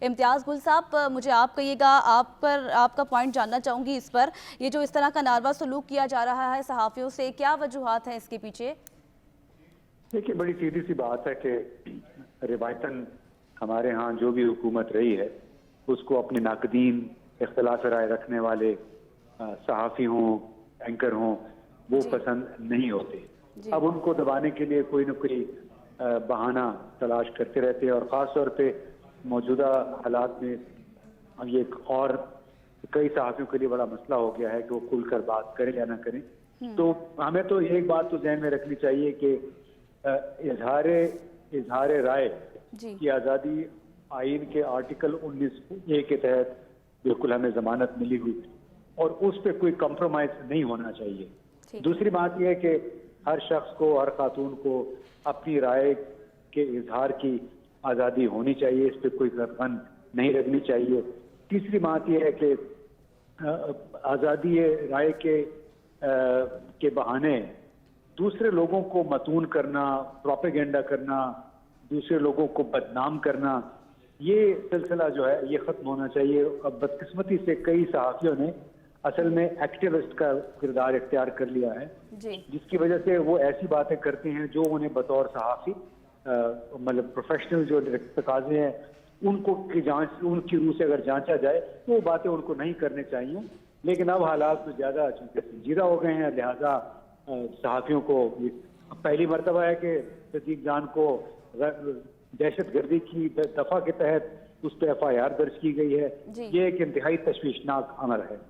इम्तियाज़ गुल साहब, मुझे आप कहिएगा, आपका पॉइंट जानना चाहूँगी इस पर। ये जो इस तरह का नारवा सलूक किया जा रहा है सहाफ़ियों से, क्या वजूहात हैं इसके पीछे? देखिए, बड़ी सीधी सी बात है कि रिवायतन हमारे यहाँ जो भी हुकूमत रही है उसको अपने नाकदीन, इख्तिलाफ राय रखने वाले सहाफ़ी हों, एंकर हों, वो पसंद नहीं होते। अब उनको दबाने के लिए कोई न कोई बहाना तलाश करते रहते हैं, और ख़ास तौर पे मौजूदा हालात में अब ये एक और कई सहाफ़ियों के लिए बड़ा मसला हो गया है कि वो खुलकर बात करें या ना करें। तो हमें तो एक बात तो ज़हन में रखनी चाहिए कि इजहार राय की आज़ादी आइन के आर्टिकल 19A के तहत बिल्कुल हमें जमानत मिली हुई, और उस पर कोई कंप्रोमाइज नहीं होना चाहिए। दूसरी बात यह है कि हर शख्स को, हर खातून को अपनी राय के इजहार की आज़ादी होनी चाहिए, इस पर कोई बंद नहीं रखनी चाहिए। तीसरी बात यह है कि आज़ादी राय के बहाने दूसरे लोगों को मतून करना, प्रोपेगेंडा करना, दूसरे लोगों को बदनाम करना, ये सिलसिला जो है ये खत्म होना चाहिए। अब बदकिस्मती से कई सहाफ़ियों ने असल में एक्टिविस्ट का किरदार इख्तियार कर लिया है, जिसकी वजह से वो ऐसी बातें करते हैं जो उन्हें बतौर सहाफ़ी मतलब प्रोफेशनल जो तकाज़े हैं उनको की जांच, उनकी रूह से अगर जांचा जाए तो वो बातें उनको नहीं करने चाहिए। लेकिन अब हालात तो ज़्यादा चूँकि संजीदा हो गए हैं, लिहाजा सहाफ़ियों को पहली मरतबा है कि सदीक जान को दहशतगर्दी की दफ़ा के तहत उस पर FIR दर्ज की गई है। ये एक इंतहाई तशवीशनाक अमल है।